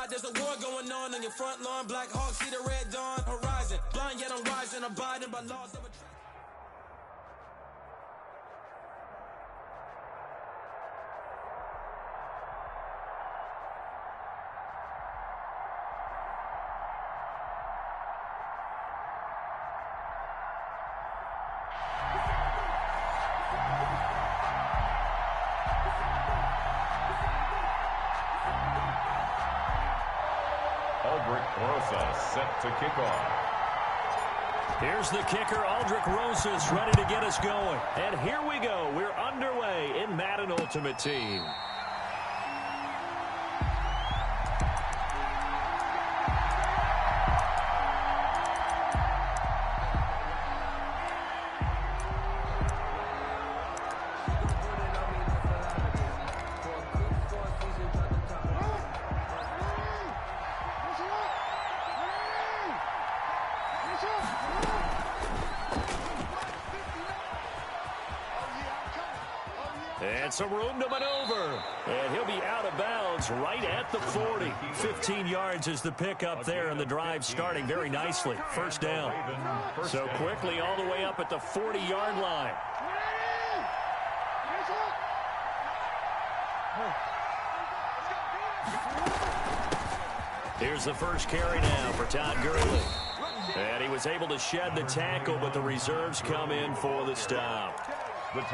side, there's a war going on your front lawn. Black Hawk see the red dawn horizon. Blind yet I'm rising, abiding by laws of attraction. Set to kick off. Here's the kicker, Aldrich Rosas, ready to get us going. And here we go. We're underway in Madden Ultimate Team. And some room to maneuver. And he'll be out of bounds right at the 40. 15 yards is the pickup there, and the drive starting very nicely. First down. So quickly all the way up at the 40-yard line. Here's the first carry now for Todd Gurley. And he was able to shed the tackle, but the reserves come in for the stop.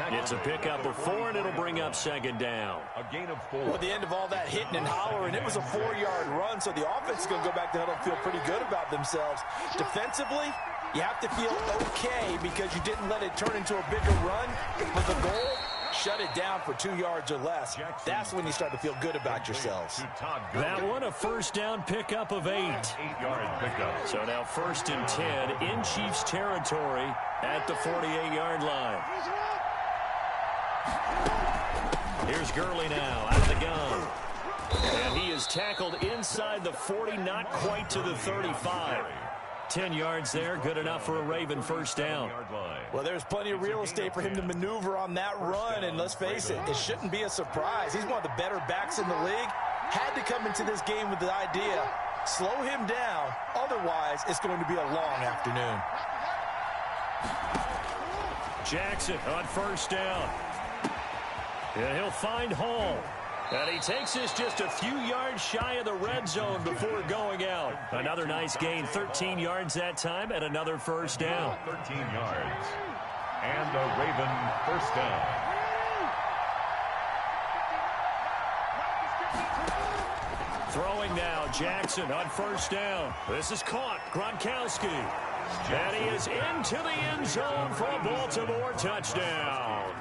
It's a pickup of 4, and it'll bring up second down. A gain of 4. Well, at the end of all that hitting and hollering, it was a 4-yard run, so the offense is going to go back to huddle and feel pretty good about themselves. Defensively, you have to feel okay because you didn't let it turn into a bigger run. But the goal, shut it down for 2 yards or less. That's when you start to feel good about yourselves. That one, a first down pickup of 8. 8-yard pickup. So now 1st and 10 in Chiefs territory at the 48-yard line. Here's Gurley now out of the gun. And he is tackled inside the 40, not quite to the 35. 10 yards there, good enough for a Raven first down. Well, there's plenty of real estate for him to maneuver on that run, and let's face it, it shouldn't be a surprise. He's one of the better backs in the league. Had to come into this game with the idea, slow him down, otherwise it's going to be a long afternoon. Jackson on first down. And he'll find Hall. And he takes this just a few yards shy of the red zone before going out. Another nice gain, 13 yards that time, and another first down. 13 yards. And a Raven first down. Throwing now, Jackson on first down. This is caught, Gronkowski. And he is into the end zone for a Baltimore touchdown.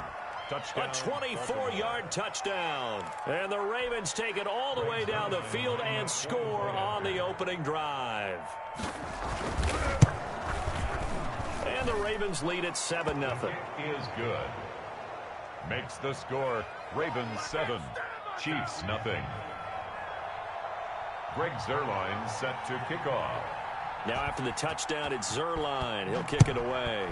A 24-yard touchdown. And the Ravens take it all the way down the field and score on the opening drive. And the Ravens lead at 7-0. Is good. Makes the score Ravens 7, Chiefs nothing. Greg Zuerlein set to kick off. Now after the touchdown, it's Zuerlein. He'll kick it away.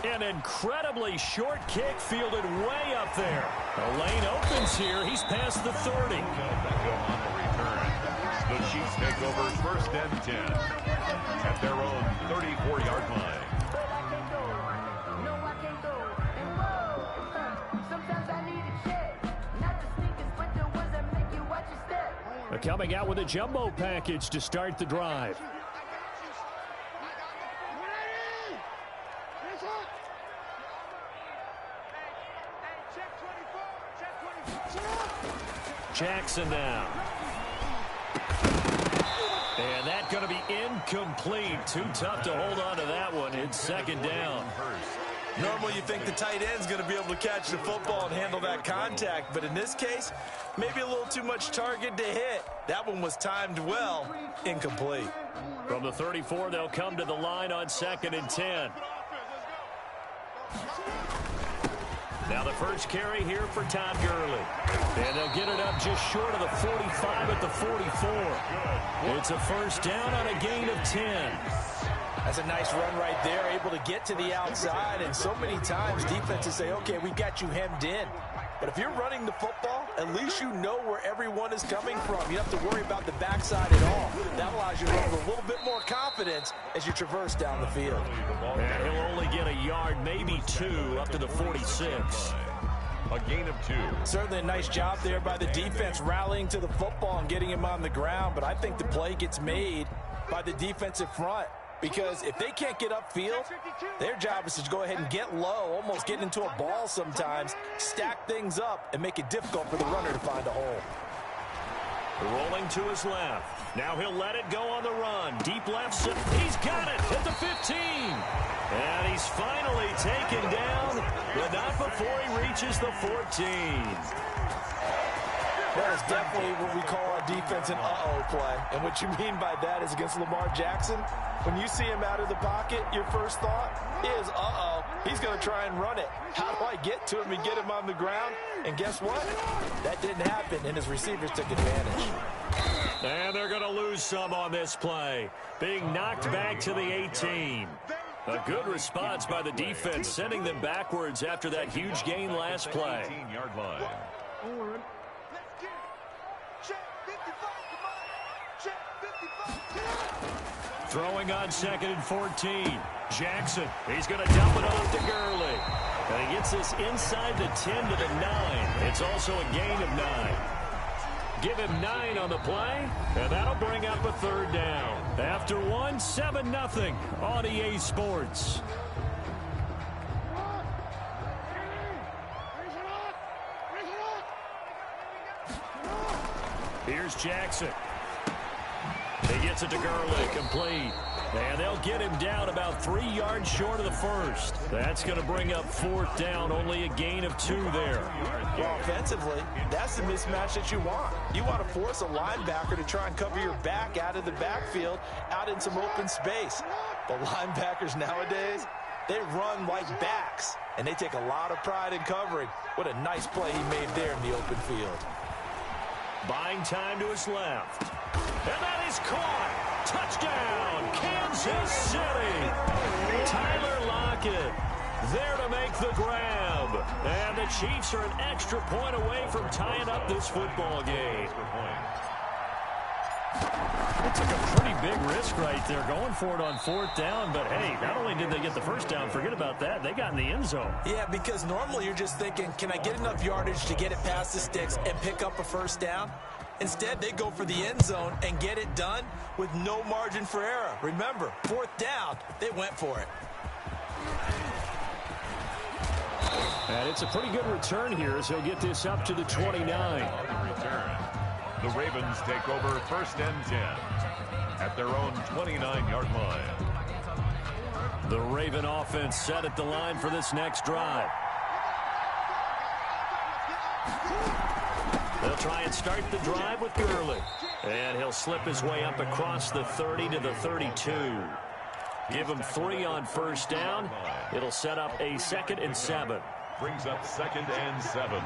An incredibly short kick fielded way up there. The lane opens here. He's past the 30. Beckham on the return. The Chiefs take over 1st and 10 at their own 34-yard line. Coming out with a jumbo package to start the drive. Jackson now. And that's going to be incomplete. Too tough to hold on to that one. It's second down. Normally you think the tight end's going to be able to catch the football and handle that contact, but in this case, maybe a little too much target to hit. That one was timed well, incomplete. From the 34, they'll come to the line on 2nd and 10. Now the first carry here for Todd Gurley. And they'll get it up just short of the 45 at the 44. It's a first down on a gain of 10. That's a nice run right there, able to get to the outside, and so many times defenses say, okay, we've got you hemmed in. But if you're running the football, at least you know where everyone is coming from. You don't have to worry about the backside at all. That allows you to run with a little bit more confidence as you traverse down the field. And he'll only get a yard, maybe 2, up to the 46. A gain of 2. Certainly a nice job there by the defense rallying to the football and getting him on the ground. But I think the play gets made by the defensive front. Because if they can't get upfield, their job is to go ahead and get low, almost get into a ball sometimes, stack things up, and make it difficult for the runner to find a hole. Rolling to his left. Now he'll let it go on the run. Deep left. He's got it at the 15. And he's finally taken down, but not before he reaches the 14. That is definitely what we call our defense an uh-oh play. And what you mean by that is against Lamar Jackson, when you see him out of the pocket, your first thought is, uh-oh, he's going to try and run it. How do I get to him and get him on the ground? And guess what? That didn't happen, and his receivers took advantage. And they're going to lose some on this play. Being knocked back to the 18. A good response by the defense, sending them backwards after that huge gain last play. 18-yard line. Throwing on 2nd and 14. Jackson, he's going to dump it off to Gurley. And he gets this inside the 10 to the 9. It's also a gain of 9. Give him 9 on the play, and that'll bring up a 3rd down. After 1, 7-0 on EA Sports. Here's Jackson. He gets it to Gurley, complete. And they'll get him down about 3 yards short of the first. That's going to bring up 4th down, only a gain of 2 there. Well, offensively, that's the mismatch that you want. You want to force a linebacker to try and cover your back out of the backfield, out in some open space. But linebackers nowadays, they run like backs, and they take a lot of pride in covering. What a nice play he made there in the open field. Buying time to his left. And that is caught. Touchdown, Kansas City. Tyler Lockett there to make the grab. And the Chiefs are an extra point away from tying up this football game. They took a pretty big risk right there going for it on 4th down. But, hey, not only did they get the first down, forget about that, they got in the end zone. Yeah, because normally you're just thinking, can I get enough yardage to get it past the sticks and pick up a first down? Instead, they go for the end zone and get it done with no margin for error. Remember, 4th down, they went for it. And it's a pretty good return here as he'll get this up to the 29. The Ravens take over 1st and 10 at their own 29-yard line. The Raven offense set at the line for this next drive. They'll try and start the drive with Gurley. And he'll slip his way up across the 30 to the 32. Give him 3 on 1st down. It'll set up a 2nd and 7. Brings up 2nd and 7.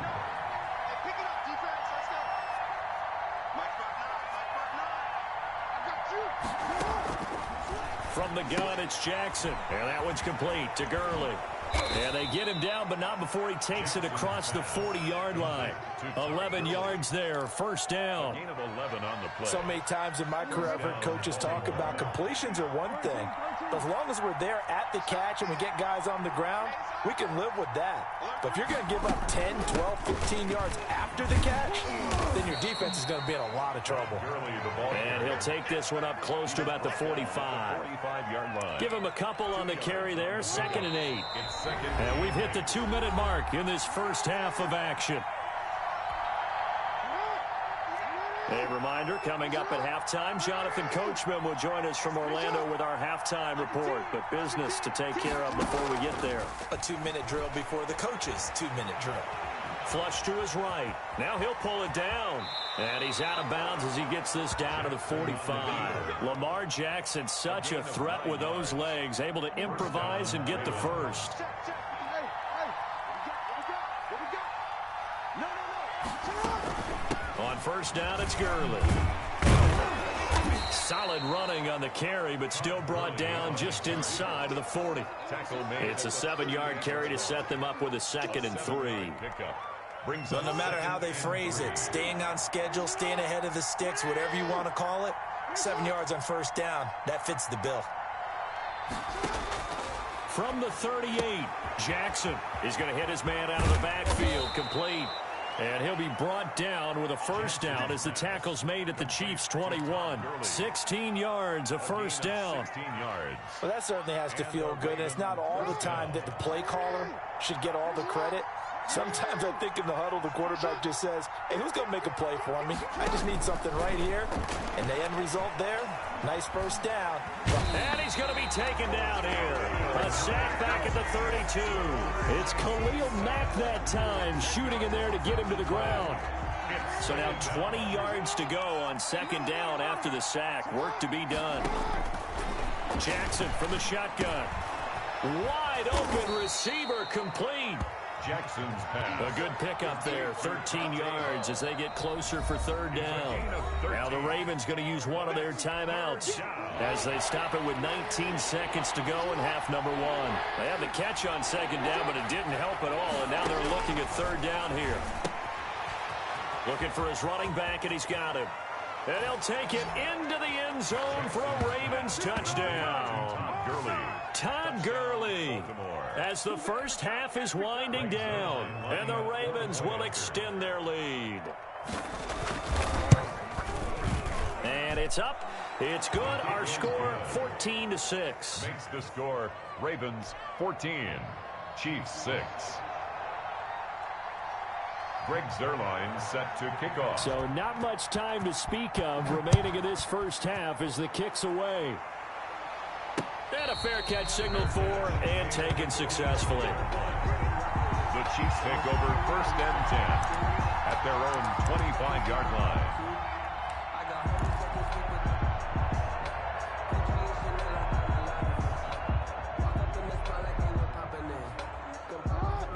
From the gun, it's Jackson. And that one's complete to Gurley. And they get him down, but not before he takes it across the 40-yard line. 11 yards there, 1st down. Gain of 11 on the play. So many times in my career, I've heard coaches talk about completions are one thing. But as long as we're there at the catch and we get guys on the ground, we can live with that. But if you're going to give up 10, 12, 15 yards after the catch, then your defense is going to be in a lot of trouble. And he'll take this one up close to about the 45. 45-yard line. Give him a couple on the carry there, 2nd and 8. And we've hit the 2-minute mark in this first half of action. A reminder, coming up at halftime, Jonathan Coachman will join us from Orlando with our halftime report. But business to take care of before we get there. A 2-minute drill before the coach's 2-minute drill. Flush to his right. Now he'll pull it down. And he's out of bounds as he gets this down to the 45. Lamar Jackson, such a threat with those legs, able to improvise and get the first. On 1st down, it's Gurley. Solid running on the carry, but still brought down just inside of the 40. It's a 7-yard carry to set them up with a 2nd and 3. brings Well, up no matter how they phrase it, staying on schedule, staying ahead of the sticks, whatever you want to call it, 7 yards on first down, that fits the bill. From the 38, Jackson is going to hit his man out of the backfield, complete. And he'll be brought down with a first down as the tackle's made at the Chiefs' 21. 16 yards, a first down. 16 yards. Well, that certainly has to feel good, and it's not all the time that the play caller should get all the credit. Sometimes I think in the huddle, the quarterback just says, hey, who's going to make a play for me? I just need something right here. And the end result there, nice first down. And he's going to be taken down here. A sack back at the 32. It's Khalil Mack that time, shooting in there to get him to the ground. So now 20 yards to go on second down after the sack. Work to be done. Jackson from the shotgun. Wide open receiver, complete. Jackson's pass. A good pickup there, 13 yards as they get closer for third down. Now the Ravens going to use one of their timeouts as they stop it with 19 seconds to go in half number one. They had the catch on second down, but it didn't help at all, and now they're looking at third down here. Looking for his running back, and he's got him. And he'll take it into the end zone for a Ravens touchdown. Todd Gurley, as the first half is winding down, and the Ravens will extend their lead. And it's up. It's good. Our score, 14-6. Makes the score, Ravens 14, Chiefs 6. Greg Zuerlein set to kick off. So not much time to speak of remaining in this first half as the kick's away. And a fair catch signaled for and taken successfully. The Chiefs take over first and 10 at their own 25-yard line.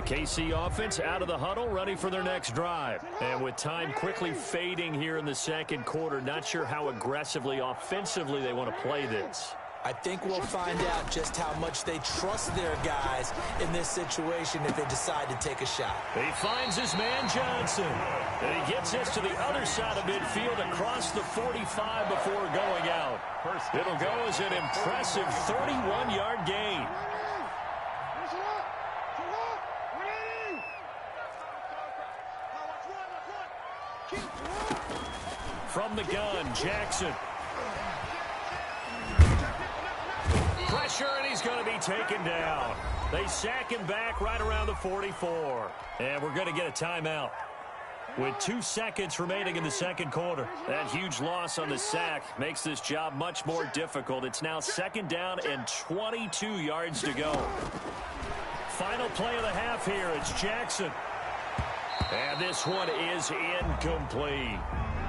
KC offense out of the huddle, ready for their next drive. And with time quickly fading here in the second quarter, not sure how aggressively, offensively they want to play this. I think we'll find out just how much they trust their guys in this situation if they decide to take a shot. He finds his man Johnson. And he gets this to the other side of midfield across the 45 before going out. It'll go as an impressive 31-yard gain. From the gun, Jackson. Pressure, and he's going to be taken down. They sack him back right around the 44. And we're going to get a timeout. With 2 seconds remaining in the second quarter. That huge loss on the sack makes this job much more difficult. It's now second down and 22 yards to go. Final play of the half here. It's Jackson. And this one is incomplete.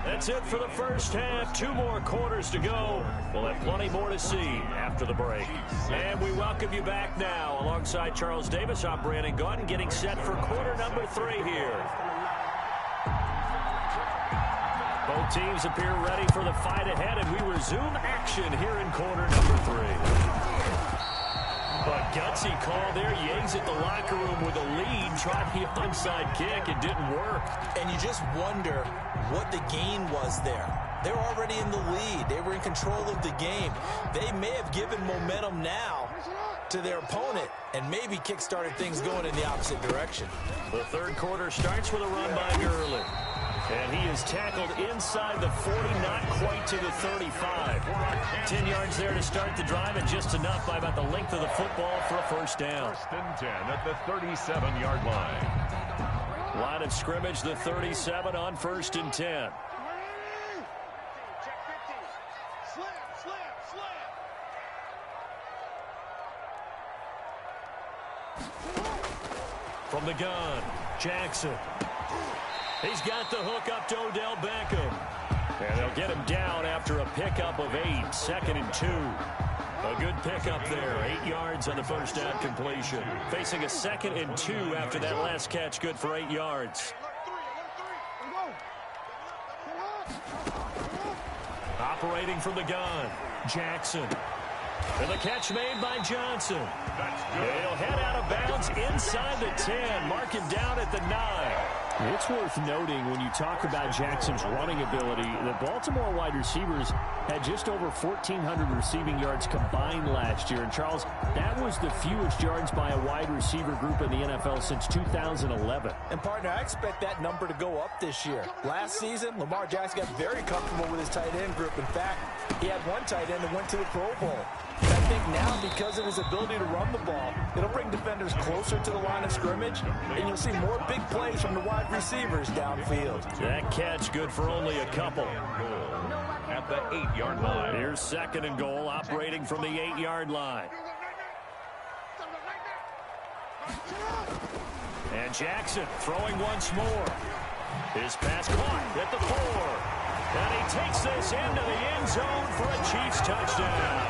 That's it for the first half. 2 more quarters to go. We'll have plenty more to see after the break. And we welcome you back now. Alongside Charles Davis, I'm Brandon Gaudin, getting set for quarter number 3 here. Both teams appear ready for the fight ahead, and we resume action here in quarter number 3. But gutsy call there. Yates at the locker room with a lead. Tried the onside kick. It didn't work. And you just wonder what the gain was there. They were already in the lead. They were in control of the game. They may have given momentum now to their opponent and maybe kick-started things going in the opposite direction. The third quarter starts with a run by Gurley. And he is tackled inside the 40, not quite to the 35. 10 yards there to start the drive, and just enough by about the length of the football for a first down. First and 10 at the 37-yard line. Line of scrimmage, the 37 on first and 10. From the gun, Jackson. He's got the hook up to Odell Beckham. And they'll get him down after a pickup of 8, second and 2. A good pickup there, 8 yards on the first down completion. Facing a second and 2 after that last catch, good for 8 yards. Operating from the gun, Jackson. And the catch made by Johnson. He'll head out of bounds inside the 10. Mark him down at the 9. It's worth noting when you talk about Jackson's running ability, the Baltimore wide receivers had just over 1,400 receiving yards combined last year. And, Charles, that was the fewest yards by a wide receiver group in the NFL since 2011. And, partner, I expect that number to go up this year. Last season, Lamar Jackson got very comfortable with his tight end group. In fact, he had one tight end that went to the Pro Bowl. And I think now, because of his ability to run the ball, it'll bring defenders closer to the line of scrimmage, and you'll see more big plays from the wide receivers downfield. That catch good for only a couple. At the 8-yard line. Here's 2nd and goal, operating from the 8-yard line. And Jackson throwing once more. His pass caught at the 4. And he takes this into the end zone for a Chiefs touchdown.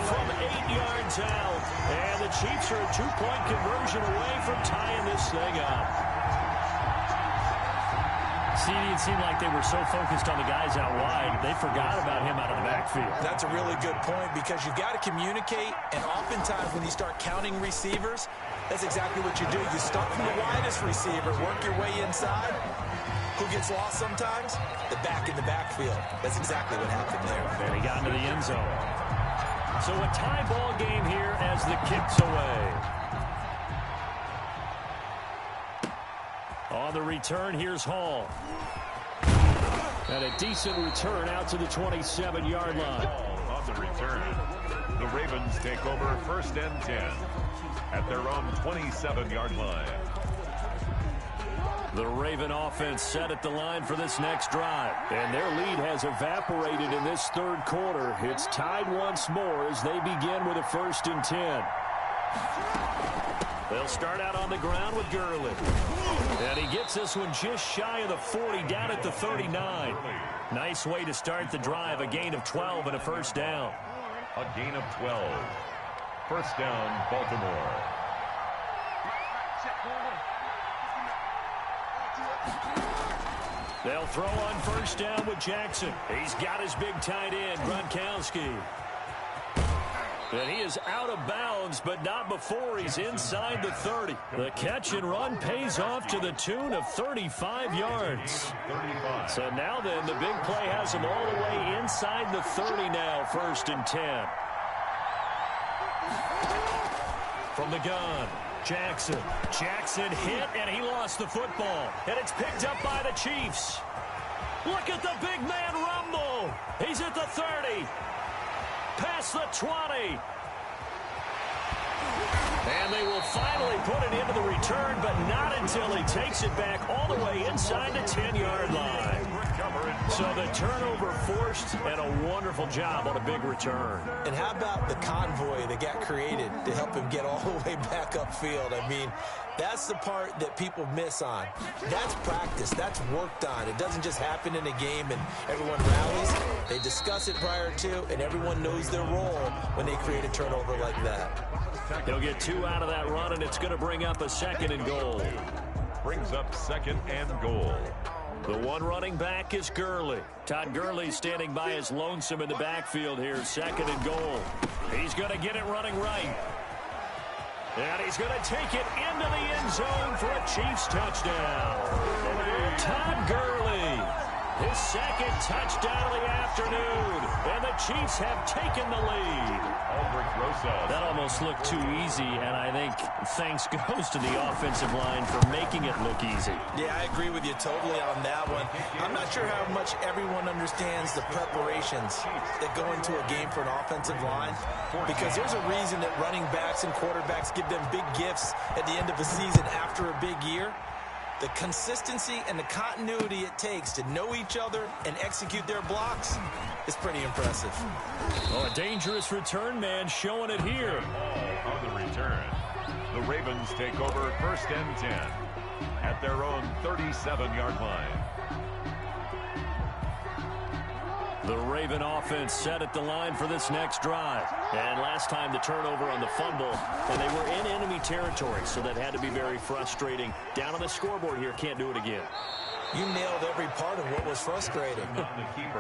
From 8 yards out. And the Chiefs are a 2-point conversion away from tying this thing up. CD, it seemed like they were so focused on the guys out wide, they forgot about him out of the backfield. That's a really good point, because you've got to communicate, and oftentimes when you start counting receivers, that's exactly what you do. You start from the widest receiver, work your way inside. Who gets lost sometimes? The back in the backfield. That's exactly what happened there. And he got into the end zone. So a tie ball game here as the kick's away. On the return, here's Hall. And a decent return out to the 27-yard line. On the return, the Ravens take over 1st and 10 at their own 27-yard line. The Raven offense set at the line for this next drive. And their lead has evaporated in this 3rd quarter. It's tied once more as they begin with a 1st and 10. They'll start out on the ground with Gurley. And he gets this one just shy of the 40, down at the 39. Nice way to start the drive, a gain of 12 and a 1st down. A gain of 12. 1st down, Baltimore. They'll throw on 1st down with Jackson. He's got his big tight end, Gronkowski. And he is out of bounds, but not before he's inside the 30. The catch and run pays off to the tune of 35 yards. 35. So now then, the big play has him all the way inside the 30 now, 1st and 10. From the gun, Jackson. Jackson hit, and he lost the football. And it's picked up by the Chiefs. Look at the big man rumble. He's at the 30. Past the 20. And they will finally put it into the return, but not until he takes it back all the way inside the 10-yard line. So the turnover forced, and a wonderful job on a big return. And how about the convoy that got created to help him get all the way back upfield? I mean, that's the part that people miss on. That's practice. That's worked on. It doesn't just happen in a game and everyone rallies. They discuss it prior to, and everyone knows their role when they create a turnover like that. He'll get 2 out of that run, and it's going to bring up a 2nd and goal. Brings up 2nd and goal. The one running back is Gurley. Todd Gurley standing by his lonesome in the backfield here. 2nd and goal. He's going to get it running right. And he's going to take it into the end zone for a Chiefs touchdown. Todd Gurley, his 2nd touchdown of the afternoon. And the Chiefs have taken the lead. That almost looked too easy, and I think thanks goes to the offensive line for making it look easy. Yeah, I agree with you totally on that one. I'm not sure how much everyone understands the preparations that go into a game for an offensive line, because there's a reason that running backs and quarterbacks give them big gifts at the end of a season after a big year. The consistency and the continuity it takes to know each other and execute their blocks is pretty impressive. Oh, a dangerous return man showing it here. On the return, the Ravens take over 1st and 10 at their own 37-yard line. The Raven offense set at the line for this next drive. And last time the turnover on the fumble, and they were in enemy territory, so that had to be very frustrating. Down on the scoreboard here, can't do it again. You nailed every part of what was frustrating.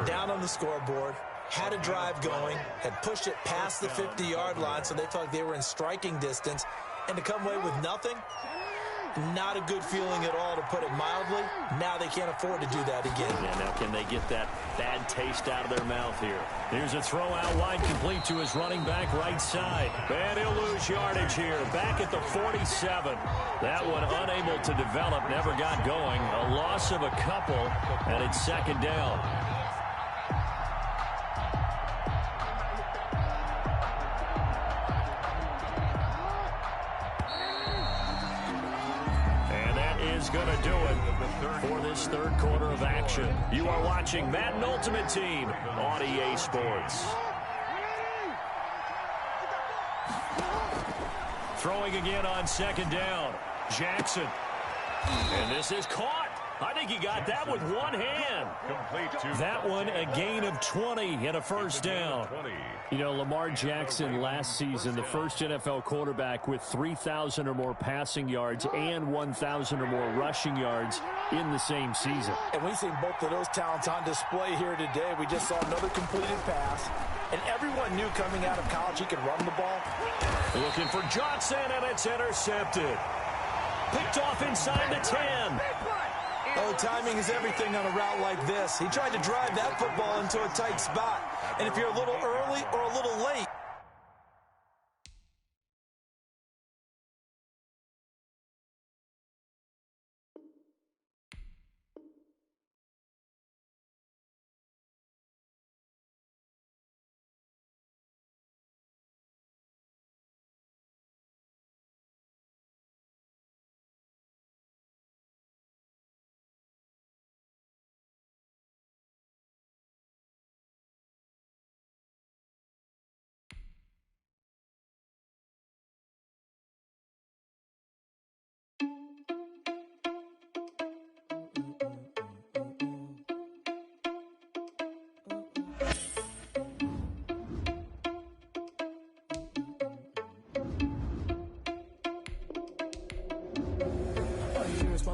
Down on the scoreboard, had a drive going, had pushed it past the 50-yard line, so they thought they were in striking distance, and to come away with nothing, Not a good feeling at all, to put it mildly. Now they can't afford to do that again. Yeah, now can they get that bad taste out of their mouth here? Here's a throw out wide, complete to his running back right side. And he'll lose yardage here, back at the 47. That one unable to develop, never got going. A loss of a couple, and it's second down. Going to do it for this third quarter of action. You are watching Madden Ultimate Team on EA Sports. Throwing again on second down. Jackson. And this is caught. I think he got that with one hand. That one a gain of 20 and a first down. You know, Lamar Jackson last season, the first NFL quarterback with 3,000 or more passing yards and 1,000 or more rushing yards in the same season. And we've seen both of those talents on display here today. We just saw another completed pass. And everyone knew coming out of college he could run the ball. Looking for Johnson, and it's intercepted. Picked off inside the 10. Oh, timing is everything on a route like this. He tried to drive that football into a tight spot. And if you're a little early or a little late,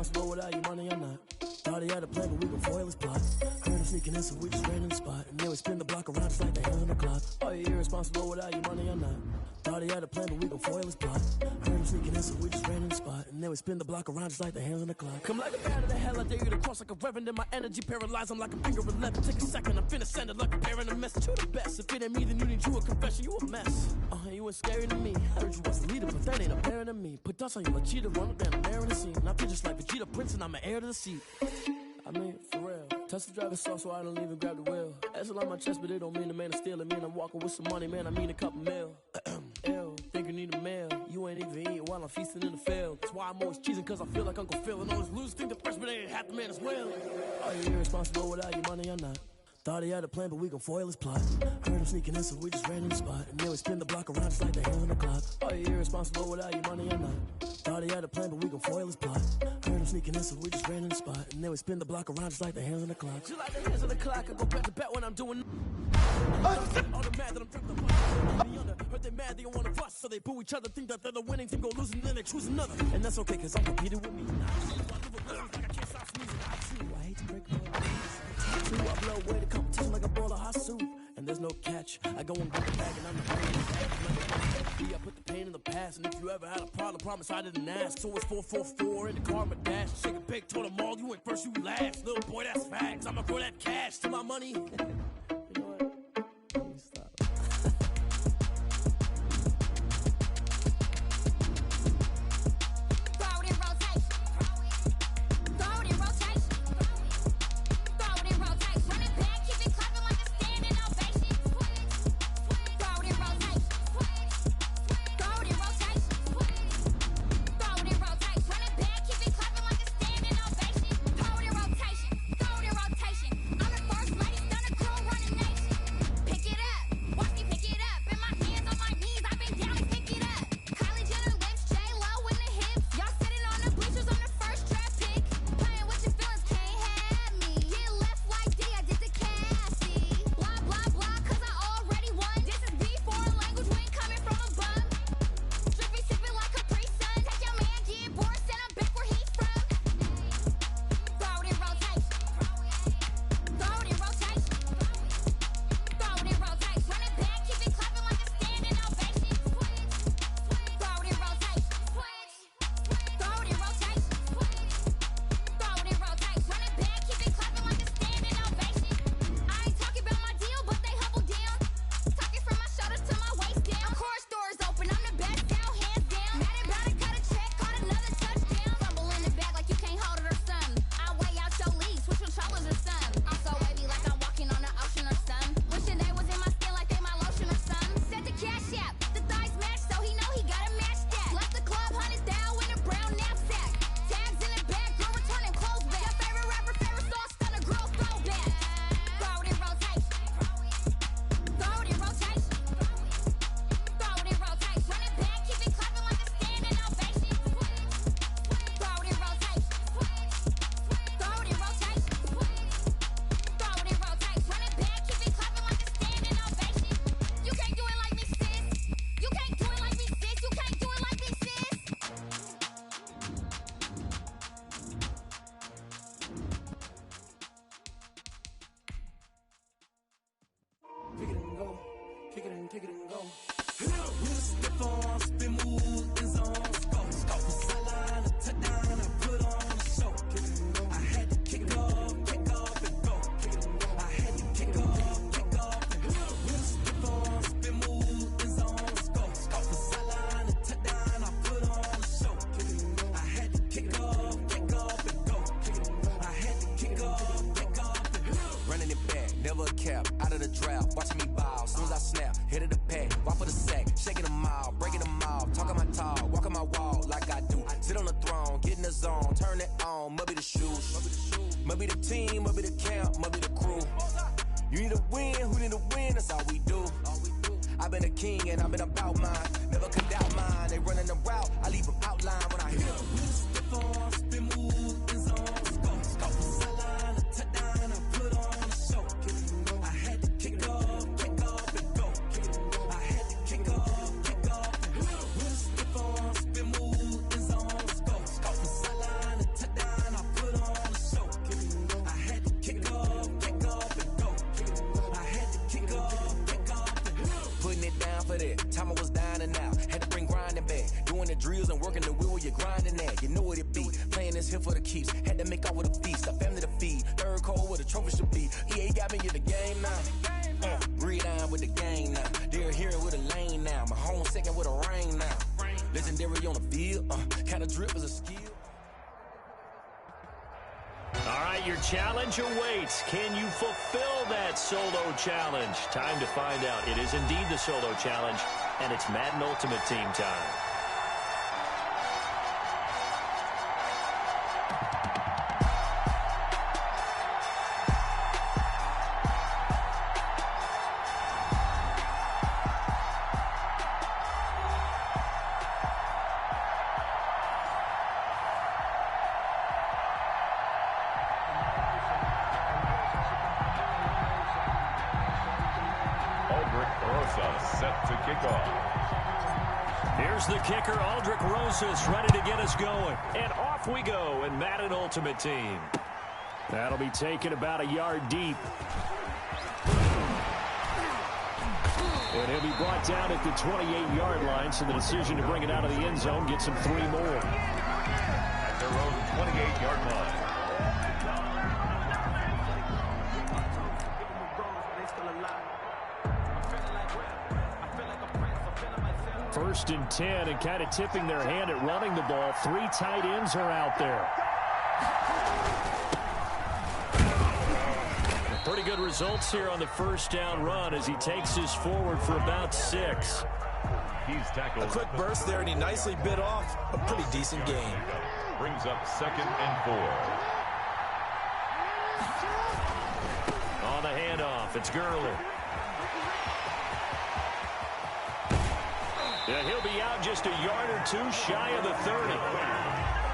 responsible without your money or not. Thought he had a plan, but we gon' foil his plot. Heard him sneaking in, so we just ran in the spot. And then we spin the block around just like the hands on the clock. Are you irresponsible without your money or not? Thought he had a plan, but we gon' foil his plot. Heard him sneaking in, so we just ran in the spot. And then we spin the block around just like the hands on the clock. Come like a bat of the hell, I dare you to cross like a reverend. In my energy paralyzed, I'm like a finger 11. Take a second, I'm finna send it like a parent a message to the best. If it ain't me, then you need you a confession, you a mess. You ain't scary to me. Heard you was a leader, but that ain't apparent to me. Put dust on you like cheetah, run up down the air in the scene. I feel just like Vegeta Prince, and I'm an heir to the seat. I mean, for real. Touch the driver's sauce, so I don't even grab the wheel. That's on my chest, but it don't mean the man is stealing. Man, I'm walking with some money, man. I mean a couple mil. Ew, think you need a meal. You ain't even eating while I'm feasting in the field. That's why I'm always cheesing, cause I feel like Uncle Phil. And always lose, think the freshman ain't half the man as well. Are you irresponsible without your money or not? Thought he had a plan, but we gon' foil his plot. Heard him sneaking in, so we just ran in the spot. And then we spin the block around just like the hands on the clock. Are you irresponsible without your money or not? Thought he had a plan, but we gon' foil his plot. Heard him sneaking in, so we just ran in the spot. And then we spin the block around just like the hands on the clock. Just like the hands on the clock, I go back to bet when I'm doing. All the mad that I'm dribbling the ball. Heard they mad, they don't wanna fuss. So they boo each other, think that they're the winning team, go losing, then they choose another. And that's okay, cause I'm competing with me. I hate to break my I blow away the competition like a ball of hot soup. And there's no catch. I go and get the bag and I'm the brain. I put the pain in the past. And if you ever had a problem, promise I didn't ask. So it's 444 in the car, my dash. Shake a big, told them all, you went first, you last. Little boy, that's facts. I'ma throw that cash to my money. You know what? Let me stop. Rotation. I'm the first lady, stunner crew, kick it and go. With a stiff arm, spin move, end zone, go. From sideline to touchdown, I put on a show. I had to kick off and go. I had to kick off and go. With a stiff arm, spin move, end zone, go. From sideline to touchdown, I put on a show. I had to kick off and go. I had to kick off and go. Running it back, never a cap, out of the draft, watching me ball. Soon as I snap, hit of the pack, walk for the sack, shaking them all, breaking them all, talking my talk, walking my wall like I do. Sit on the throne, get in the zone, turn it on, must be the shoes, must be the team, must be the camp, must be the crew. You need a win, who need a win, that's all we do. I've been a king and I've been about mine, never could doubt mine. They running the route, I leave them outline when I hit them. Stiff arm, spin move, end zone, go. From sideline to touchdown, I put on a show. I had to kick off and go. I had to kick off and go. With a stiff arm, spin move, end zone, go. From sideline to touchdown, I put on a show. I had to kick off and go. I had to kick off and go. Putting it down for that, time I was dying and out. Had to bring grinding back, doing the drills and working the wheel where you're grinding at. You know what it be, playing this here for the keeps. Had to make out with a feast, a family to feed. Third cold where the trophy should be. EA got me in the game now. Read on with the game now. They're hearing with a lane now. My home second with a rain now. Legendary on the field, kind of drip is a skill. All right, your challenge awaits. Can you fulfill that solo challenge? Time to find out. It is indeed the solo challenge, and it's Madden Ultimate Team time. Set to kick off. Here's the kicker, Aldrich Rosas, ready to get us going. And off we go in Madden Ultimate Team. That'll be taken about a yard deep. And he'll be brought down at the 28-yard line, so the decision to bring it out of the end zone gets him 3 more. At their own 28-yard line. First and 10, and kind of tipping their hand at running the ball. 3 tight ends are out there. Pretty good results here on the first down run as he takes us forward for about 6. He's tackled. A quick burst there, and he nicely bit off a pretty decent gain. Brings up 2nd and 4. On the handoff, it's Gurley. And he'll be out just a yard or 2 shy of the 30.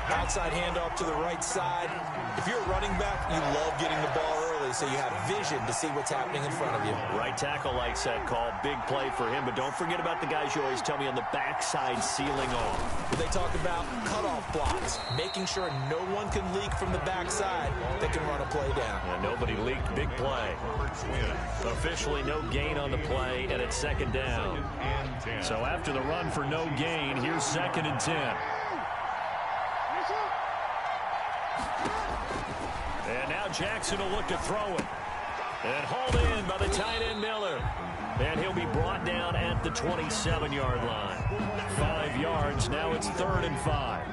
Outside handoff to the right side. If you're a running back, you love getting the ball early so you have vision to see what's happening in front of you. Right tackle likes that call. Big play for him, but don't forget about the guys you always tell me on the backside sealing off. They talk about cutoff blocks, making sure no one can leak from the backside that can run a play down. And nobody leaked. Big play. Officially no gain on the play, and it's 2nd down. So after the run for no gain, here's 2nd and 10. And now Jackson will look to throw it. And hauled in by the tight end Miller. And he'll be brought down at the 27-yard line. 5 yards, now it's 3rd and 5.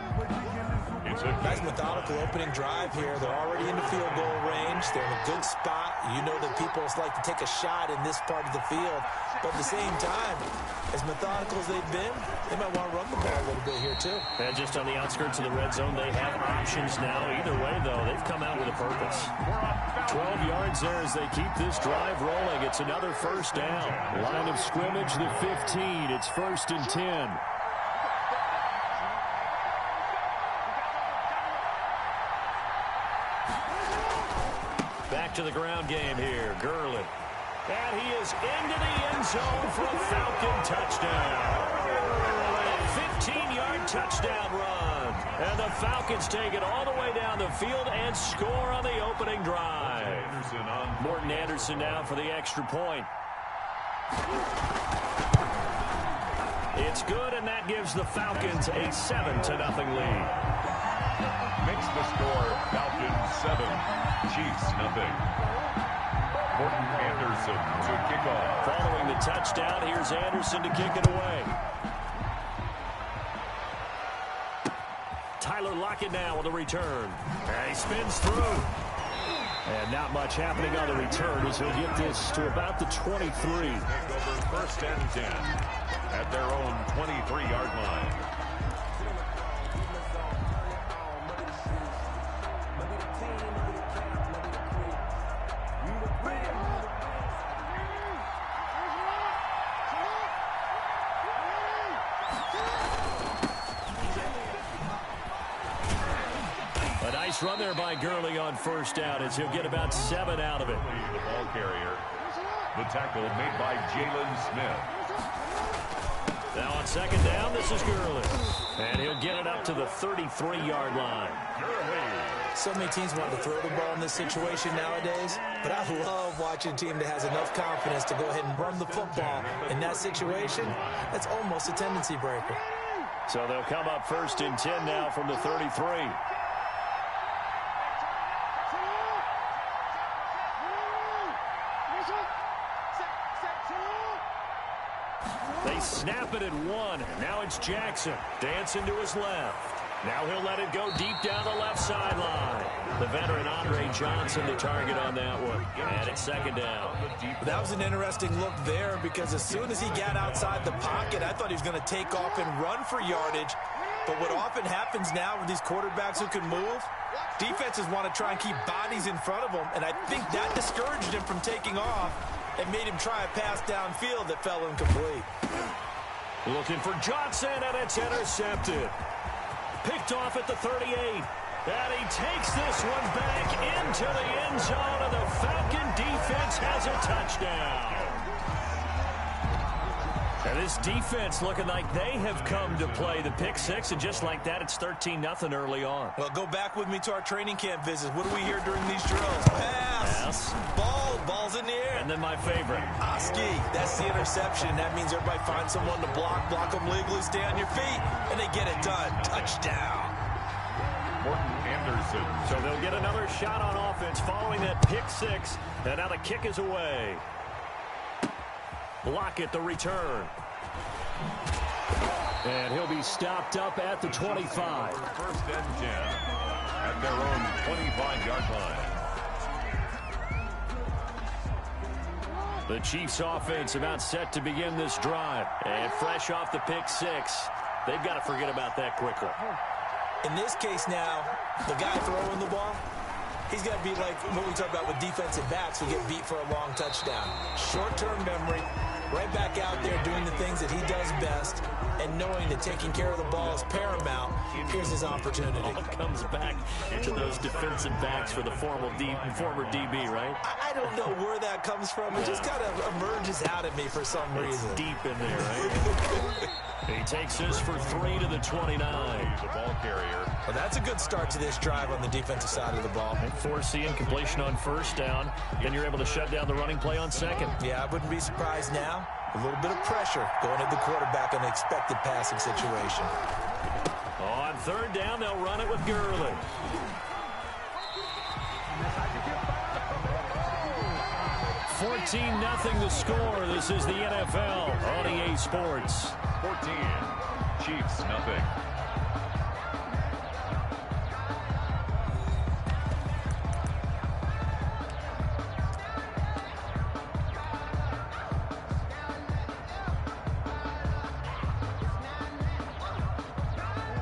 Nice methodical opening drive here. They're already in the field goal range. They're in a good spot. You know that people like to take a shot in this part of the field. But at the same time, as methodical as they've been, they might want to run the ball a little bit here too. And just on the outskirts of the red zone, they have options now. Either way, though, they've come out with a purpose. 12 yards there as they keep this drive rolling. It's another first down. Line of scrimmage, the 15. It's 1st and 10. Back to the ground game here. Gurley. And he is into the end zone for a Falcon touchdown. 15-yard touchdown run. And the Falcons take it all the way down the field and score on the opening drive. Morton Anderson now for the extra point. It's good, and that gives the Falcons a 7-0 lead. Makes the score Falcons 7, Chiefs nothing. Morton Anderson to kick off. Following the touchdown, here's Anderson to kick it away. Tyler Lockett now with a return. And he spins through. And not much happening on the return as he'll get this to about the 23. Take over first and 10 at their own 23-yard line. A nice run there by Gurley on first down as he'll get about 7 out of it. The ball carrier. The tackle made by Jalen Smith. Now on second down, this is Gurley. And he'll get it up to the 33-yard line. So many teams want to throw the ball in this situation nowadays, but I love watching a team that has enough confidence to go ahead and run the football. In that situation, that's almost a tendency breaker. So they'll come up first and 10 now from the 33. They snap it at 1. Now it's Jackson. Dancing to his left. Now he'll let it go deep down the left sideline. The veteran Andre Johnson the target on that one. And it's second down. That was an interesting look there because as soon as he got outside the pocket, I thought he was going to take off and run for yardage. But what often happens now with these quarterbacks who can move, defenses want to try and keep bodies in front of them. And I think that discouraged him from taking off and made him try a pass downfield that fell incomplete. Looking for Johnson, and it's intercepted. Picked off at the 38. And he takes this one back into the end zone, and the Falcon defense has a touchdown. And this defense looking like they have come to play the pick six, and just like that, it's 13-0 early on. Well, go back with me to our training camp visits. What do we hear during these drills? Pass. Ball's in the air. And then my favorite. Oski, that's the interception. That means everybody finds someone to block them legally, stay on your feet, and they get it done. Touchdown. Morton Anderson. So they'll get another shot on offense following that pick six, and now the kick is away. Block at the return. And he'll be stopped up at the 25. First and 10 at their own 25-yard line. The Chiefs offense about set to begin this drive. And fresh off the pick six, they've got to forget about that quickly. In this case now, the guy throwing the ball, he's got to be like what we talk about with defensive backs who get beat for a long touchdown. Short-term memory, right back out there doing the things that he does best, and knowing that taking care of the ball is paramount. Here's his opportunity. All comes back to those defensive backs for the former DB, right? I don't know where that comes from. It just kind of emerges out at me for some reason. It's deep in there, right? He takes this for 3 to the 29. The ball carrier. Well, that's a good start to this drive on the defensive side of the ball. And force the incompletion on first down. Then you're able to shut down the running play on second. Yeah, I wouldn't be surprised now. A little bit of pressure going at the quarterback in an expected passing situation. On third down, they'll run it with Gurley. $14-0 the score. This is the NFL on EA Sports. 14. Chiefs nothing.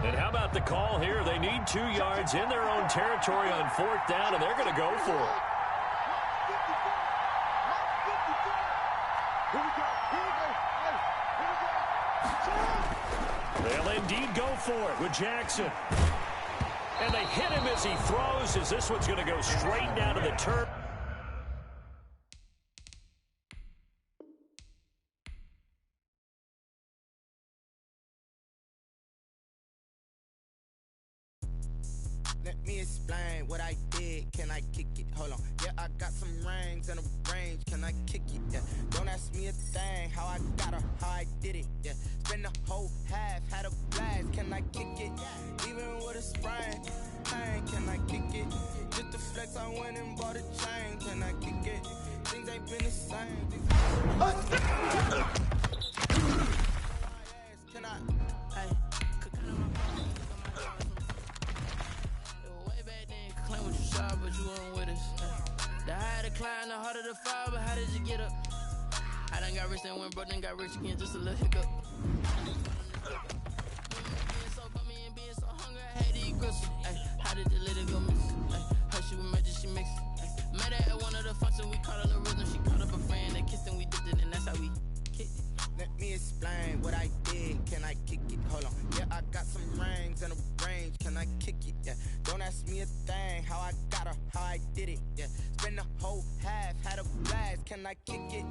And how about the call here? They need 2 yards in their own territory on fourth down, and they're going to go for it. They'll indeed go for it with Jackson. And they hit him as he throws, as this one's going to go straight down to the turf. Let me explain what I did. Can I kick it? Hold on. Yeah, I got some rings and a range. Can I kick it? Yeah. Don't ask me a thing. How I got her, how I did it. Yeah. Spend the whole half, had a blast. Can I kick it? Even with a sprain. Pain, can I kick it? Just to flex, I went and bought a chain. Can I kick it? Things ain't been the same. Can I? Hey, could cut on my phone. Way back then, could claim what you saw, but you weren't with us. The higher the climb, the harder the fall, but how did you get up? I done got rich, then went broke, then got rich again, just a little hiccup. Being so bummy and being so hungry, I had to eat grits. How did the little go miss? Her she was magic, she mixed. Met her at one of the functions, we caught a little rhythm. She caught up a friend, they kissed and we dipped it, and that's how we kicked it. Let me explain what I did. Can I kick it? Hold on. Yeah, I got some rings and a range. Can I kick it? Yeah. Don't ask me a thing. How I got her, how I did it. Yeah. Spend the whole half, had a blast. Can I kick it?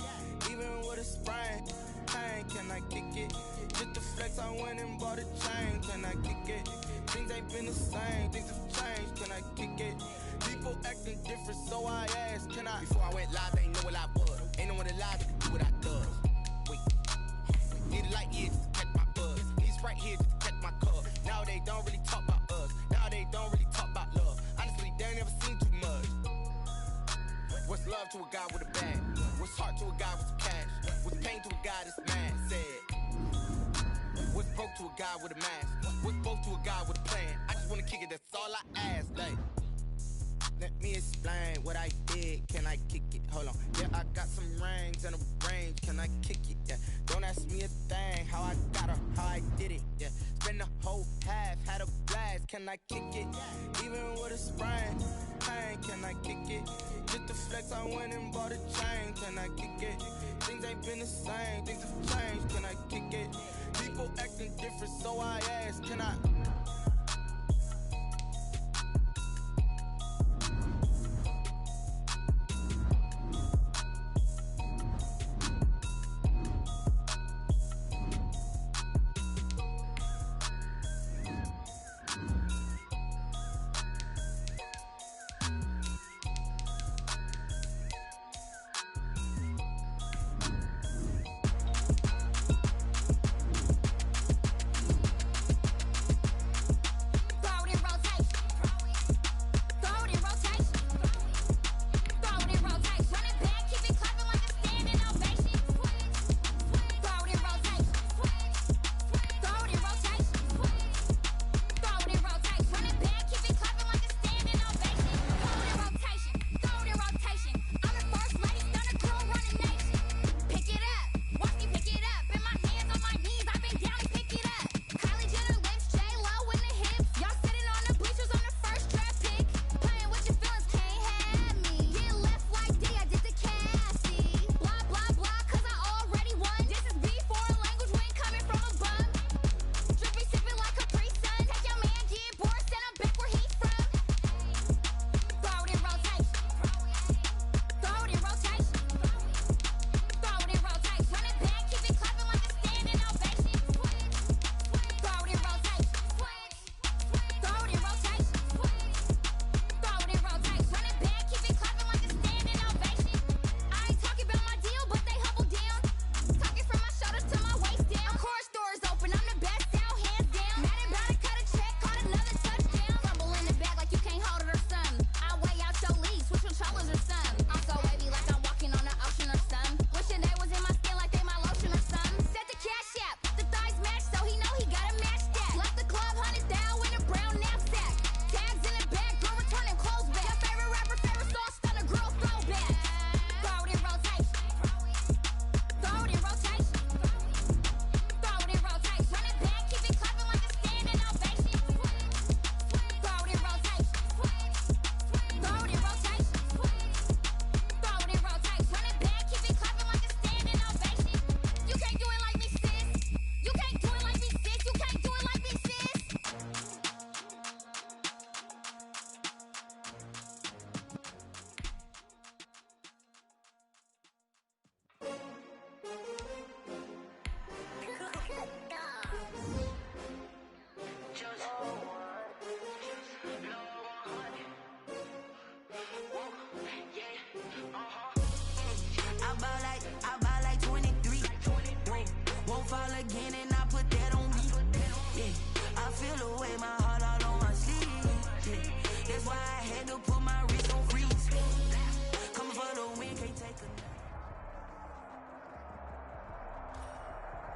Even with a sprain. Pain, can I kick it? Just to flex, I went and bought a chain. Can I kick it? Things ain't been the same. Things have changed. Can I kick it? People acting different, so I asked, can I? Before I went live, they ain't know what I was. Ain't no one alive that can do what I does. Wait. Need a light here just to catch my buzz. Need Sprite here just to catch my cup. Now they don't really talk about us. Now they don't really talk about love. Honestly, they ain't never seen too much. What's love to a guy with a bag? What's heart to a guy with some cash? What's pain to a guy that's mad? Said. What's broke to a guy with a mask? What's both to a guy with a plan? I just wanna kick it, that's all I ask. Like, let me explain what I did. Can I kick it? Hold on. Yeah, I got some rings and a range. Can I kick it? Yeah. Don't ask me a thing. How I got her, how I did it. Yeah. Spend the whole half, had a blast. Can I kick it? Even with a sprain. Pain, can I kick it? Just to flex, I went and bought a chain. Can I kick it? Things ain't been the same. Things have changed. Can I kick it? People acting different, so I asked, can I?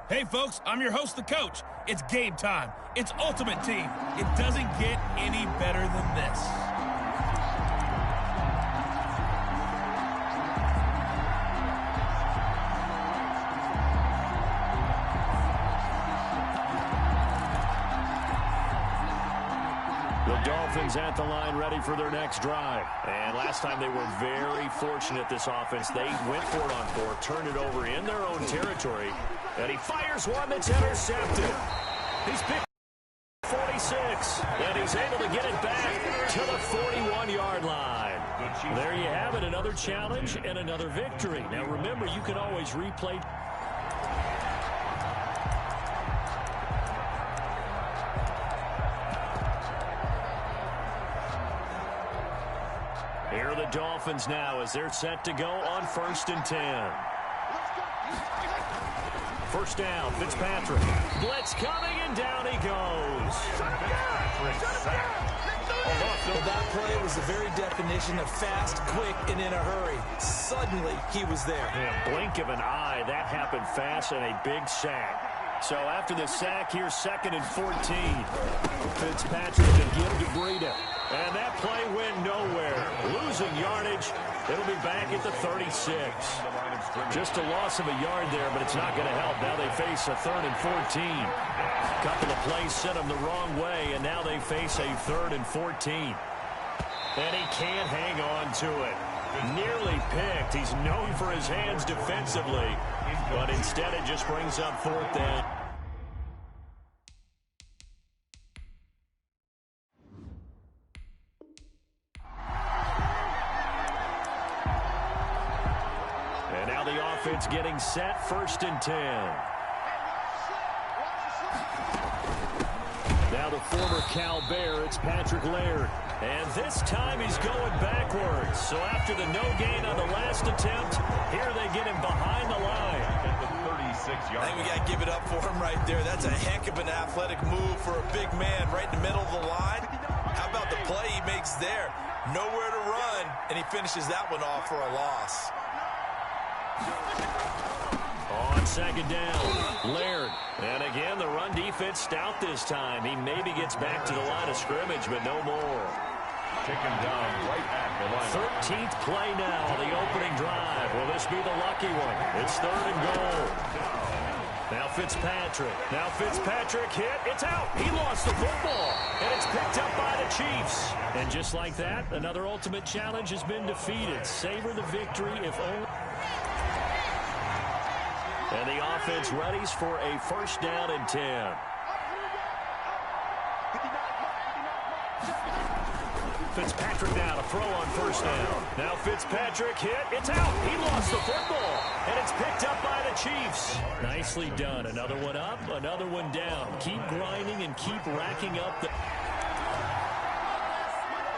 Hey, folks, I'm your host, the coach. It's game time. It's Ultimate Team. It doesn't get any better than this. The Dolphins at the line ready for their next drive. And last time they were very fortunate, this offense. They went for it on 4, turned it over in their own territory. And he fires one that's intercepted. He's picked 46. And he's able to get it back to the 41-yard line. There you have it, another challenge and another victory. Now remember, you can always replay. Here are the Dolphins now as they're set to go on 1st and 10. First down, Fitzpatrick. Blitz coming, and down he goes. Well, that play was the very definition of fast, quick, and in a hurry. Suddenly, he was there. Yeah, blink of an eye, that happened fast, and a big sack. So after the sack, here's 2nd and 14. Fitzpatrick to give to Breida. And that play went nowhere. Losing yardage. It'll be back at the 36. Just a loss of a yard there, but it's not going to help. Now they face a 3rd and 14. A couple of plays sent them the wrong way, and now they face a 3rd and 14. And he can't hang on to it. Nearly picked. He's known for his hands defensively, but instead it just brings up 4th down. And now the offense getting set, 1st and 10. Now the former Cal Bear, it's Patrick Laird. And this time he's going backwards. So after the no gain on the last attempt, here they get him behind the line. At the 36-yard. I think we got to give it up for him right there. That's a heck of an athletic move for a big man right in the middle of the line. How about the play he makes there? Nowhere to run, and he finishes that one off for a loss. On 2nd down, Laird. And again, the run defense stout this time. He maybe gets back to the line of scrimmage, but no more. Taken down right at the line. 13th play now on the opening drive. Will this be the lucky one? It's 3rd and goal. Now Fitzpatrick hit. It's out. He lost the football. And it's picked up by the Chiefs. And just like that, another ultimate challenge has been defeated. Savor the victory if only... And the offense readies for a 1st down and 10. Fitzpatrick now to throw on 1st down. Now Fitzpatrick hit. It's out. He lost the football. And it's picked up by the Chiefs. Nicely done. Another one up, another one down. Keep grinding and keep racking up the...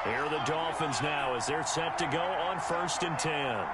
Here are the Dolphins now as they're set to go on 1st and 10.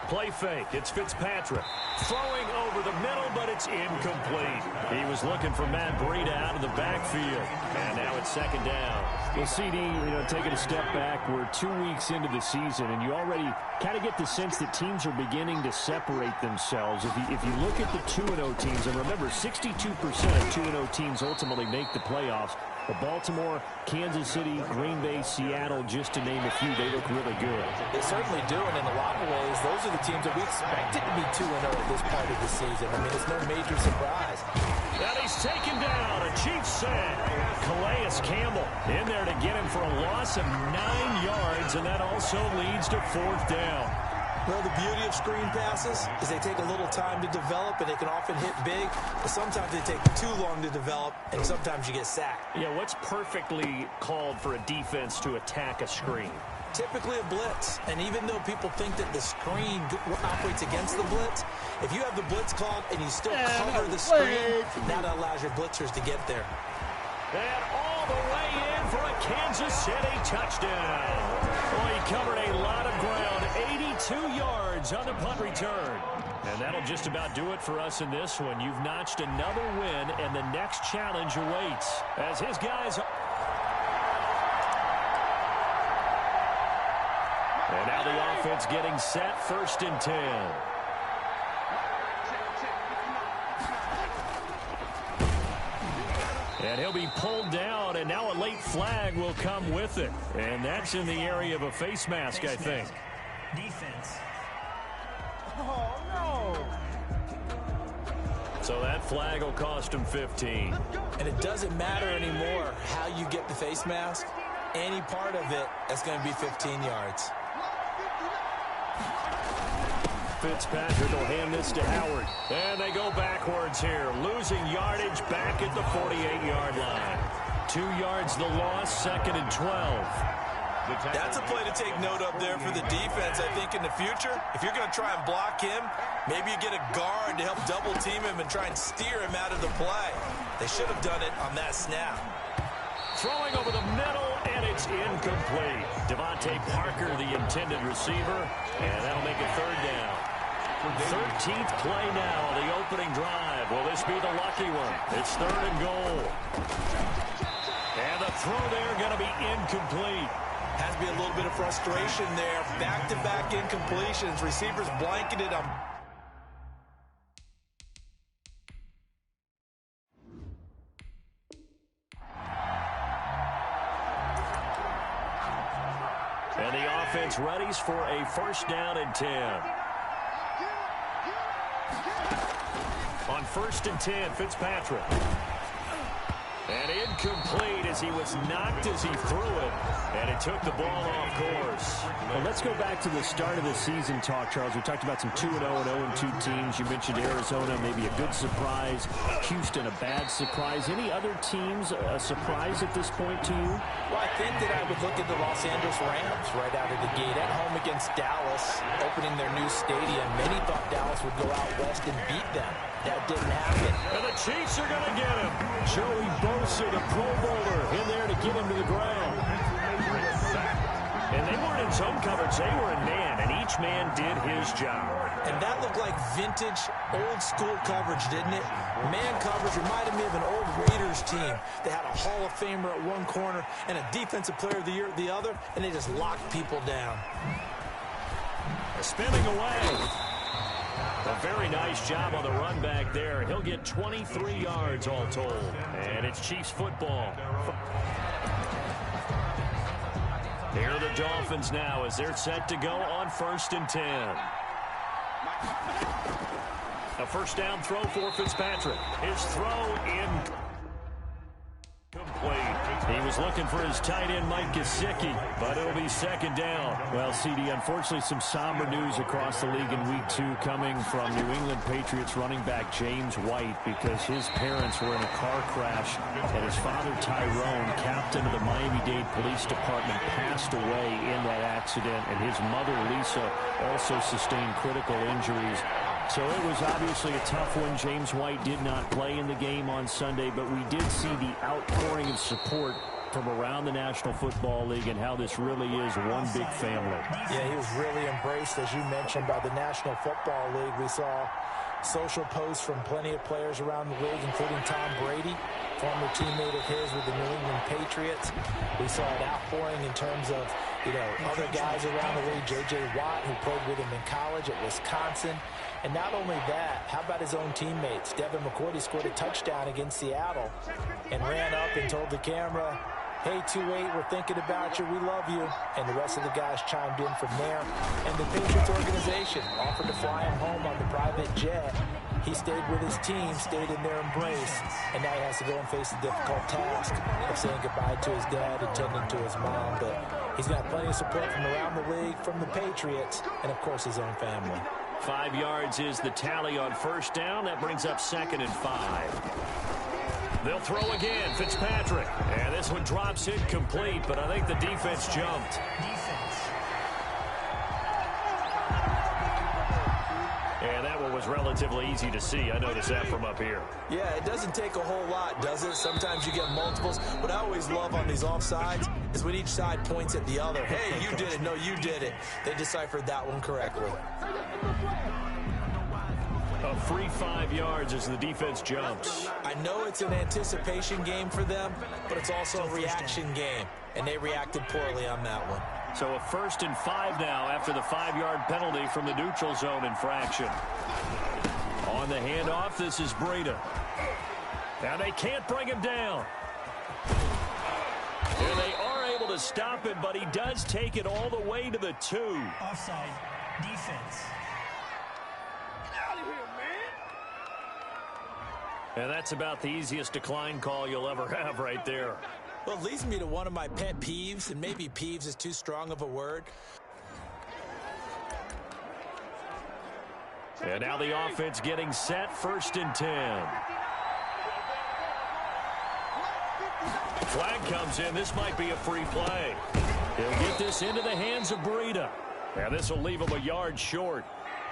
Play fake. It's Fitzpatrick. Throwing over the middle, but it's incomplete. He was looking for Matt Breida out of the backfield. And now it's 2nd down. Well, CD, taking a step back, we're 2 weeks into the season, and you already kind of get the sense that teams are beginning to separate themselves. If you look at the 2-0 teams, and remember, 62% of 2-0 teams ultimately make the playoffs. But Baltimore, Kansas City, Green Bay, Seattle, just to name a few, they look really good. They certainly do, and in a lot of ways, those are the teams that we expected to be 2-0 at this part of the season. I mean, it's no major surprise. And he's taken down, a Chiefs sack. Calais Campbell in there to get him for a loss of 9 yards, and that also leads to 4th down. Well, the beauty of screen passes is they take a little time to develop, and they can often hit big, but sometimes they take too long to develop, and sometimes you get sacked. Yeah, what's perfectly called for a defense to attack a screen? Typically a blitz, and even though people think that the screen operates against the blitz, if you have the blitz called and you still cover the screen, that allows your blitzers to get there. And all the way in for a Kansas City touchdown. Well, he covered a lot of ground, 82 yards on the punt return. And that'll just about do it for us in this one. You've notched another win, and the next challenge awaits as his guys... And now the offense getting set, 1st and 10. And he'll be pulled down, and now a late flag will come with it. And that's in the area of a face mask, I think. Defense. Oh, no. So that flag will cost him 15. And it doesn't matter anymore how you get the face mask. Any part of it is going to be 15 yards. Fitzpatrick will hand this to Howard. And they go backwards here, losing yardage back at the 48-yard line. 2 yards the loss, 2nd and 12. That's a play to take note of there for the defense. I think in the future, if you're going to try and block him, maybe you get a guard to help double team him and try and steer him out of the play. They should have done it on that snap. Throwing over the middle, and it's incomplete. Devontae Parker, the intended receiver, and that'll make it 3rd down. 13th play now, the opening drive. Will this be the lucky one? It's 3rd and goal. And the throw there going to be incomplete. Has to be a little bit of frustration there. Back-to-back incompletions. Receivers blanketed on. And the offense readies for a 1st down and 10. On 1st and 10, Fitzpatrick. And incomplete as he was knocked as he threw it. And it took the ball off course. Well, let's go back to the start of the season talk, Charles. We talked about some 2-0 and 0-2 teams. You mentioned Arizona, maybe a good surprise. Houston, a bad surprise. Any other teams a surprise at this point to you? Well, I think that I would look at the Los Angeles Rams right out of the gate at home against Dallas, opening their new stadium. Many thought Dallas would go out west and beat them. That didn't happen. And the Chiefs are going to get him. Joey Bosa, the Pro Bowler, in there to get him to the ground. And they weren't in zone coverage. They were in man, and each man did his job. And that looked like vintage, old-school coverage, didn't it? Man coverage reminded me of an old Raiders team. They had a Hall of Famer at one corner and a Defensive Player of the Year at the other, and they just locked people down. Spinning away. A very nice job on the run back there. He'll get 23 yards all told. And it's Chiefs football. Here are the Dolphins now as they're set to go on 1st and 10. A 1st down throw for Fitzpatrick. His throw incomplete. He was looking for his tight end, Mike Gesicki, but it'll be 2nd down. Well, CD, unfortunately some somber news across the league in Week 2 coming from New England Patriots running back James White because his parents were in a car crash and his father, Tyrone, captain of the Miami-Dade Police Department, passed away in that accident, and his mother, Lisa, also sustained critical injuries. So it was obviously a tough one. James White did not play in the game on Sunday, but we did see the outpouring of support from around the National Football League and how this really is one big family. Yeah, he was really embraced, as you mentioned, by the National Football League. We saw social posts from plenty of players around the league, including Tom Brady, former teammate of his with the New England Patriots. We saw an outpouring in terms of, other guys around the league. J.J. Watt, who played with him in college at Wisconsin. And not only that, how about his own teammates? Devin McCourty scored a touchdown against Seattle and ran up and told the camera, "Hey, 2-8, we're thinking about you. We love you." And the rest of the guys chimed in from there. And the Patriots organization offered to fly him home on the private jet. He stayed with his team, stayed in their embrace, and now he has to go and face the difficult task of saying goodbye to his dad and tending to his mom. But he's got plenty of support from around the league, from the Patriots, and, of course, his own family. 5 yards is the tally on 1st down. That brings up 2nd and 5. They'll throw again, Fitzpatrick. And this one drops incomplete, but I think the defense jumped. And that one was relatively easy to see. I noticed that from up here. Yeah, it doesn't take a whole lot, does it? Sometimes you get multiples. What I always love on these offsides is when each side points at the other. Hey, you did it. No, you did it. They deciphered that one correctly. A free 5 yards as the defense jumps. I know it's an anticipation game for them, but it's also a reaction game, and they reacted poorly on that one. So a 1st and 5 now after the 5-yard penalty from the neutral zone infraction. On the handoff, this is Breida. And they can't bring him down. And they are able to stop him, but he does take it all the way to the 2. Offside. Defense. Get out of here, man. And that's about the easiest decline call you'll ever have right there. Well, it leads me to one of my pet peeves, and maybe peeves is too strong of a word. And now the offense getting set, 1st and 10. Flag comes in. This might be a free play. He'll get this into the hands of Breida. And this will leave him a yard short.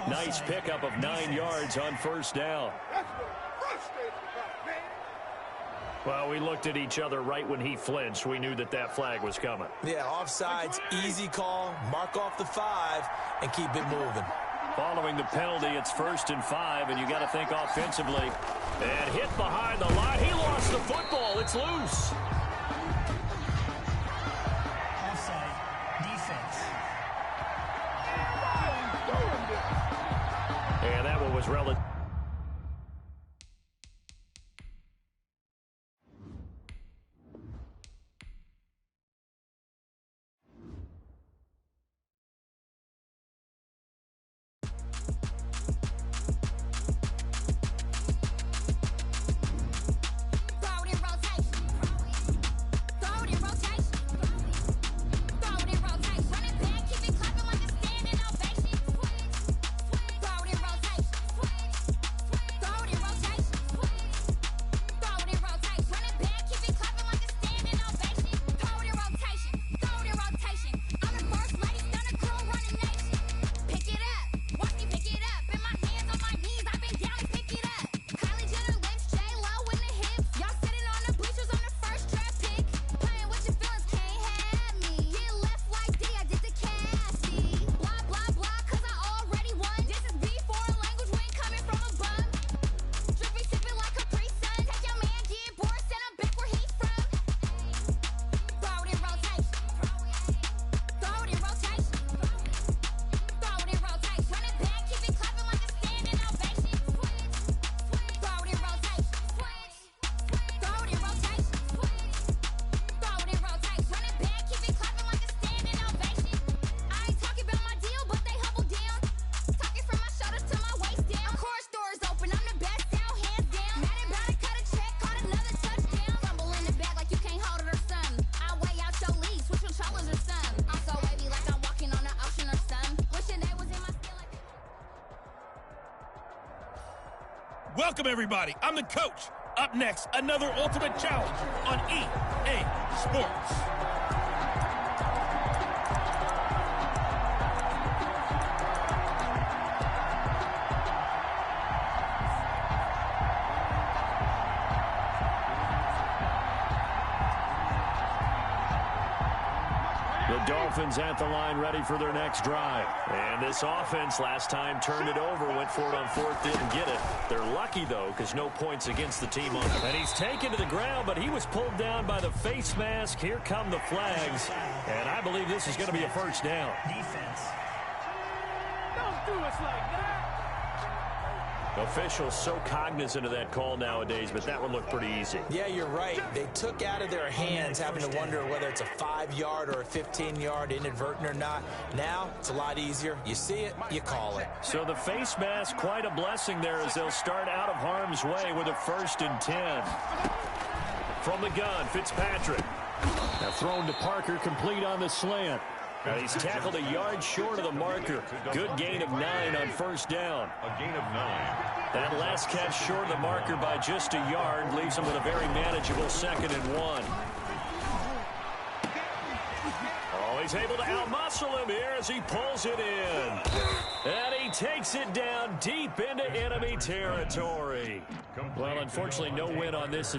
Nice pickup of 9 yards on 1st down. Well, we looked at each other right when he flinched. We knew that that flag was coming. Yeah, offsides, easy call. Mark off the 5 and keep it moving. Following the penalty, it's 1st and 5, and you got to think offensively. And hit behind the line. He lost the football. It's loose. Offside. Defense. And that one was relative. Welcome, everybody. I'm the coach. Up next, another Ultimate Challenge on EA Sports. The Dolphins at the line, ready for their next drive. And this offense last time turned it over, went for it on 4th, didn't get it. They're lucky, though, because no points against the team on it. And he's taken to the ground, but he was pulled down by the face mask. Here come the flags. And I believe this is going to be a 1st down. Defense. Don't do us like that. Officials so cognizant of that call nowadays, but that one looked pretty easy. Yeah, you're right. They took out of their hands having to wonder whether it's a 5-yard or a 15-yard inadvertent or not. Now, it's a lot easier. You see it, you call it. So the face mask, quite a blessing there as they'll start out of harm's way with a 1st and 10. From the gun, Fitzpatrick. Now thrown to Parker, complete on the slant. Now he's tackled a yard short of the marker. Good gain of 9 on 1st down. A gain of 9. That last catch short of the marker by just a yard leaves him with a very manageable 2nd and 1. Oh, he's able to outmuscle him here as he pulls it in. And he takes it down deep into enemy territory. Well, unfortunately, no win on this